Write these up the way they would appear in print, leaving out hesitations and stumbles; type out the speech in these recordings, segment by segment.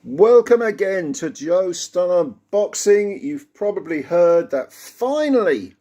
Welcome again to Joe Stunner Boxing. You've probably heard that finally,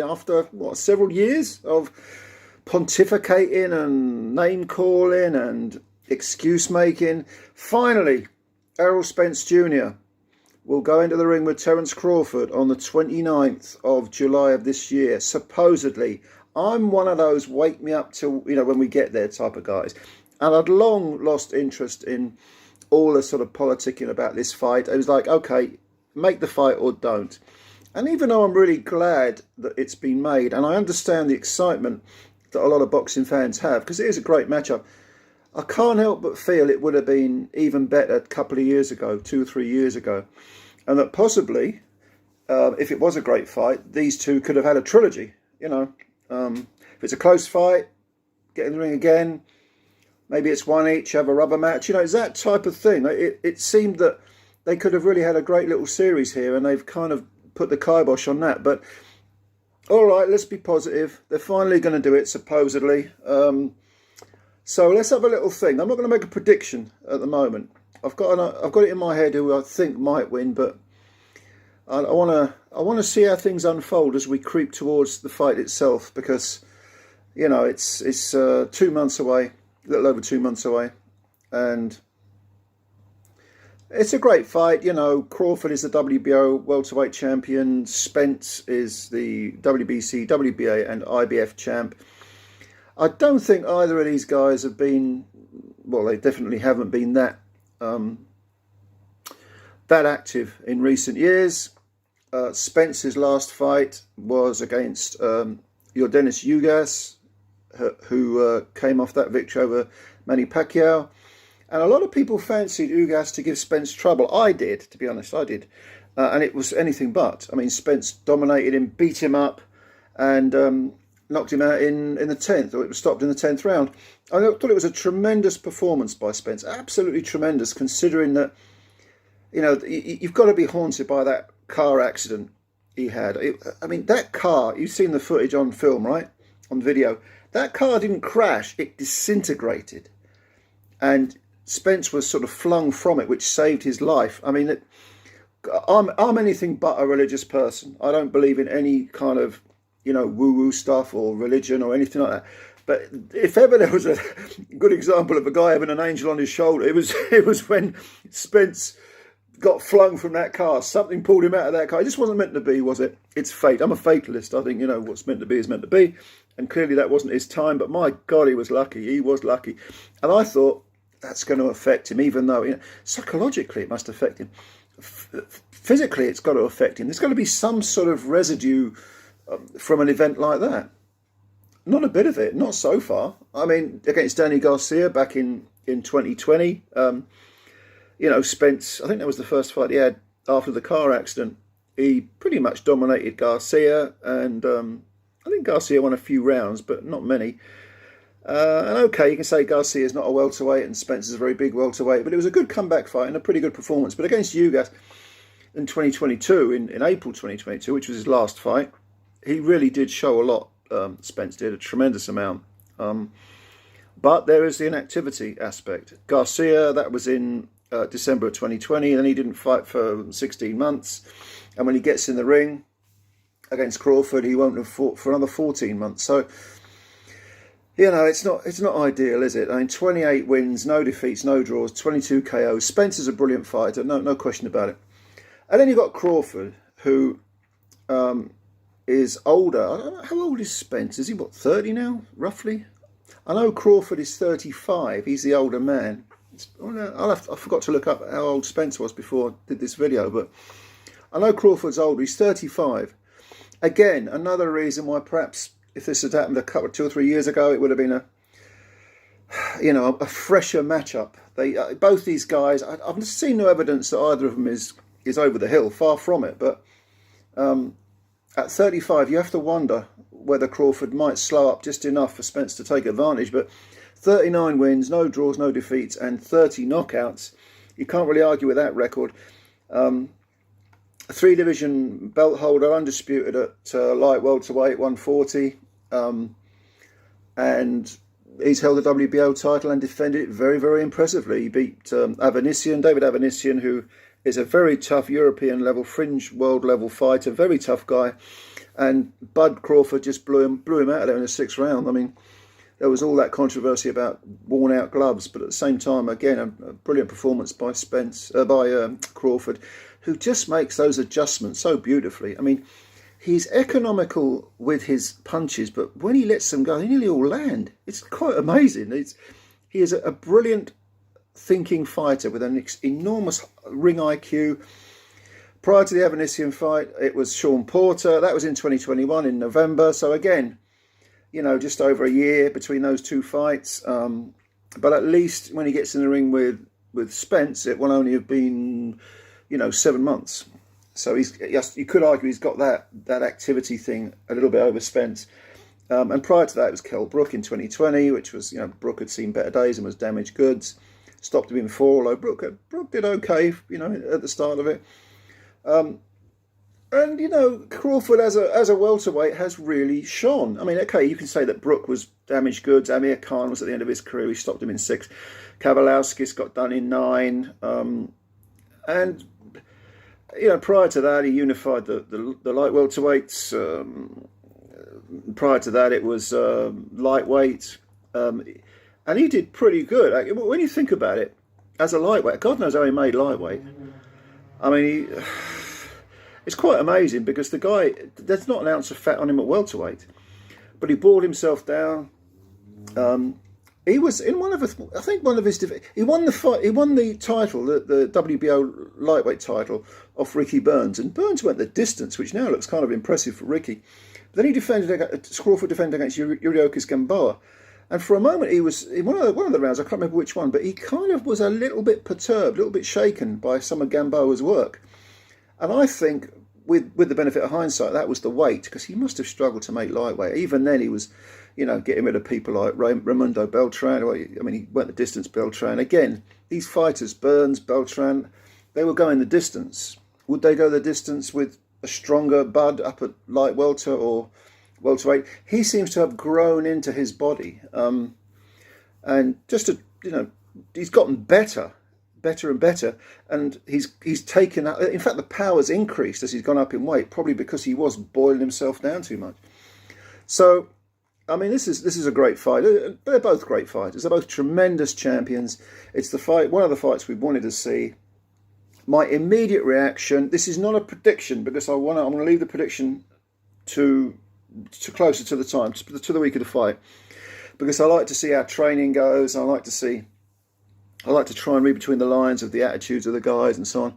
after several years of pontificating and name calling and excuse making, finally, ERROL SPENCE Jr. will go into the ring with TERENCE CRAWFORD on the 29th of July of this year, supposedly. I'm one of those wake me up till, when we get there type of guys. And I'd long lost interest in all the sort of politicking about this fight. It was like, okay, make the fight or don't. And even though I'm really glad that it's been made, and I understand the excitement that a lot of boxing fans have, because it is a great matchup, I can't help but feel it would have been even better a couple of years ago, 2 or 3 years ago. And that possibly, if it was a great fight, these two could have had a trilogy, If it's a close fight, get in the ring again, maybe it's one each, have a rubber match. It's that type of thing. It seemed that they could have really had a great little series here, and they've kind of put the kibosh on that. But all right, let's be positive. They're finally going to do it, supposedly. So let's have a little thing. I'm not going to make a prediction at the moment. I've got it in my head who I think might win, but I want to see how things unfold as we creep towards the fight itself, because it's 2 months away. A little over 2 months away, and it's a great fight. Crawford is the WBO welterweight champion. Spence is the WBC, WBA and IBF champ. I don't think either of these guys have been, well, they definitely haven't been that active in recent years. Spence's last fight was against Yordenis Ugas, who came off that victory over Manny Pacquiao. And a lot of people fancied Ugas to give Spence trouble. I did, to be honest, I did. And it was anything but. I mean, Spence dominated him, beat him up, and knocked him out in the 10th, or it was stopped in the 10th round. I thought it was a tremendous performance by Spence, absolutely tremendous, considering that, you've got to be haunted by that car accident he had. That car, you've seen the footage on film, right? On video. That car didn't crash, it disintegrated. And Spence was sort of flung from it, which saved his life. I'm anything but a religious person. I don't believe in any kind of, woo-woo stuff or religion or anything like that. But if ever there was a good example of a guy having an angel on his shoulder, it was when Spence got flung from that car. Something pulled him out of that car. It just wasn't meant to be, was it? It's fate. I'm a fatalist. I think, what's meant to be is meant to be. And clearly that wasn't his time. But my God, he was lucky. He was lucky. And I thought that's going to affect him, even though, psychologically it must affect him. Physically it's got to affect him. There's got to be some sort of residue from an event like that. Not a bit of it. Not so far. Against Danny Garcia back in 2020, Spence, I think that was the first fight he had after the car accident. He pretty much dominated Garcia, and I think Garcia won a few rounds, but not many. And okay, you can say Garcia is not a welterweight and Spence is a very big welterweight, but it was a good comeback fight and a pretty good performance. But against Ugas in 2022, in April 2022, which was his last fight, he really did show a lot. Spence did a tremendous amount. But there is the inactivity aspect. Garcia, that was in December of 2020, and then he didn't fight for 16 months. And when he gets in the ring against Crawford, he won't have fought for another 14 months. So, it's not ideal, is it? 28 wins, no defeats, no draws, 22 KOs. Spencer's a brilliant fighter, no question about it. And then you've got Crawford, who is older. I don't know, how old is Spence? Is he, 30 now, roughly? I know Crawford is 35. He's the older man. I forgot to look up how old Spence was before I did this video, but I know Crawford's older. He's 35. Again, another reason why perhaps if this had happened 2 or 3 years ago, it would have been a fresher matchup. Both these guys, I've seen no evidence that either of them is over the hill, far from it. But at 35, you have to wonder whether Crawford might slow up just enough for Spence to take advantage. But 39 wins, no draws, no defeats, and 30 knockouts. You can't really argue with that record. A 3-division belt holder, undisputed at light welterweight, 140. And he's held the WBO title and defended it very, very impressively. He beat David Avanesian, who is a very tough European level, fringe world level fighter, very tough guy. And Bud Crawford just blew him out of there in the 6th round. I mean, there was all that controversy about worn out gloves, but at the same time, again, a brilliant performance by Crawford, who just makes those adjustments so beautifully. I mean, he's economical with his punches, but when he lets them go, they nearly all land. It's quite amazing. He is a brilliant thinking fighter with an enormous ring IQ. Prior to the Avanesian fight, it was Sean Porter. That was in 2021 in November. So again, you know, just over a year between those two fights. But at least when he gets in the ring with Spence, it will only have been, you know, 7 months. So you could argue he's got that activity thing a little bit over Spence. And prior to that, it was Kell Brook in 2020, which was, you know, Brook had seen better days and was damaged goods. Stopped him in 4, although Brook did okay, you know, at the start of it. And, you know, Crawford as a welterweight has really shone. I mean, okay, you can say that Brook was damaged goods. Amir Khan was at the end of his career. He stopped him in 6. Kavalauskas got done in 9. And, you know, prior to that, he unified the light welterweights. Prior to that, it was lightweight. And he did pretty good. When you think about it, as a lightweight, God knows how he made lightweight. I mean, it's quite amazing because the guy, there's not an ounce of fat on him at welterweight, but he boiled himself down. He was in he won the fight. He won the title, the WBO lightweight title, off Ricky Burns, and Burns went the distance, which now looks kind of impressive for Ricky. But then Crawford defended against Yuriokis Gamboa. And for a moment, he was in one of the rounds. I can't remember which one, but he kind of was a little bit perturbed, a little bit shaken by some of Gamboa's work. And I think, with the benefit of hindsight, that was the weight, because he must have struggled to make lightweight. Even then, he was, you know, getting rid of people like Raimundo Beltran. I mean, he went the distance. Beltran again. These fighters, Burns, Beltran, they were going the distance. Would they go the distance with a stronger Bud up at light welter or welterweight? He seems to have grown into his body, and just to, you know, he's gotten better and better, and he's taken up. In fact, the power's increased as he's gone up in weight, probably because he was boiling himself down too much. So, I mean, this is a great fight. They're both great fighters. They're both tremendous champions. It's one of the fights we wanted to see. My immediate reaction. This is not a prediction because I'm going to leave the prediction to closer to the time, to the week of the fight, because I like to see how training goes. I like to try and read between the lines of the attitudes of the guys and so on.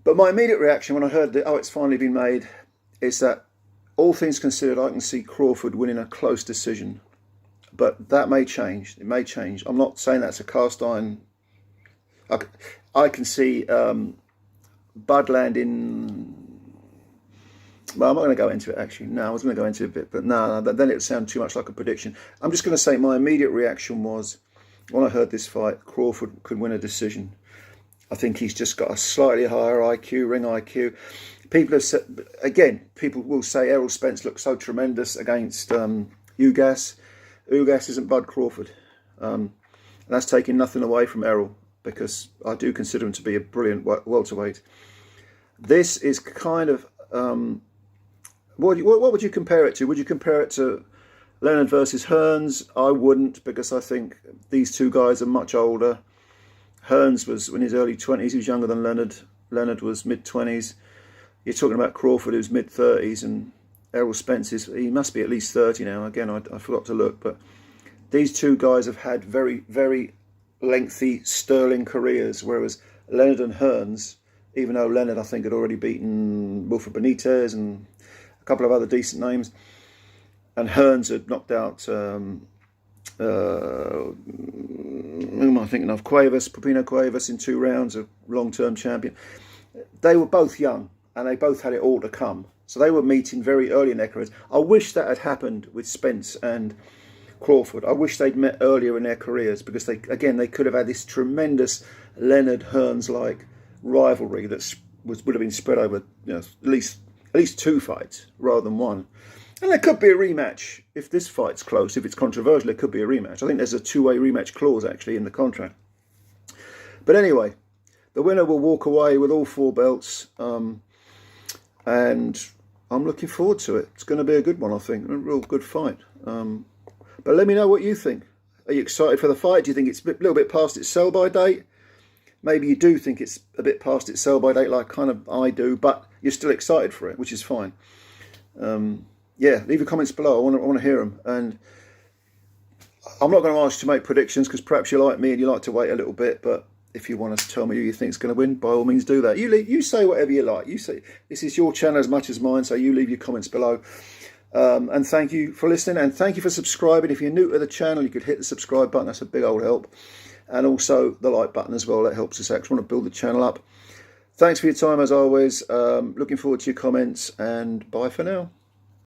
But my immediate reaction when I heard that, it's finally been made, is that, all things considered, I can see Crawford winning a close decision. But that may change. It may change. I'm not saying that's a cast iron. I can see Bud landing. Well, I'm not going to go into it, actually. No, I was going to go into it a bit, but no, then it would sound too much like a prediction. I'm just going to say my immediate reaction was, when I heard this fight, Crawford could win a decision. I think he's just got a slightly higher IQ, ring IQ. People have said, again, people will say Errol Spence looks so tremendous against Ugas. Ugas isn't Bud Crawford. And that's taking nothing away from Errol, because I do consider him to be a brilliant welterweight. This is kind of... what would you compare it to? Would you compare it to Leonard versus Hearns? I wouldn't, because I think these two guys are much older. Hearns was in his early 20s. He was younger than Leonard. Leonard was mid-20s. You're talking about Crawford, who's mid-30s, and Errol Spence he must be at least 30 now. Again, I forgot to look, but these two guys have had very, very lengthy, sterling careers, whereas Leonard and Hearns, even though Leonard, I think, had already beaten Wilfred Benitez and a couple of other decent names, and Hearns had knocked out, who am I thinking of? Pupino Cuevas in 2 rounds, a long-term champion. They were both young, and they both had it all to come. So they were meeting very early in their careers. I wish that had happened with Spence and Crawford. I wish they'd met earlier in their careers, because they could have had this tremendous Leonard-Hearns-like rivalry that would have been spread over, you know, at least 2 fights rather than 1. And there could be a rematch if this fight's close. If it's controversial, it could be a rematch. I think there's a two-way rematch clause actually in the contract. But anyway, the winner will walk away with all 4 belts, and I'm looking forward to it. It's going to be a good one, I think, a real good fight. But let me know what you think. Are you excited for the fight? Do you think it's a little bit past its sell-by date? Maybe you do think it's a bit past its sell-by date, like kind of I do, but you're still excited for it, which is fine. Yeah, leave your comments below. I want to hear them. And I'm not going to ask you to make predictions because perhaps you're like me and you like to wait a little bit. But if you want to tell me who you think is going to win, by all means do that. You say whatever you like. You say this is your channel as much as mine, so you leave your comments below. And thank you for listening, and thank you for subscribing. If you're new to the channel, you could hit the subscribe button. That's a big old help. And also the like button as well. That helps us out. I just want to build the channel up. Thanks for your time as always. Looking forward to your comments, and bye for now.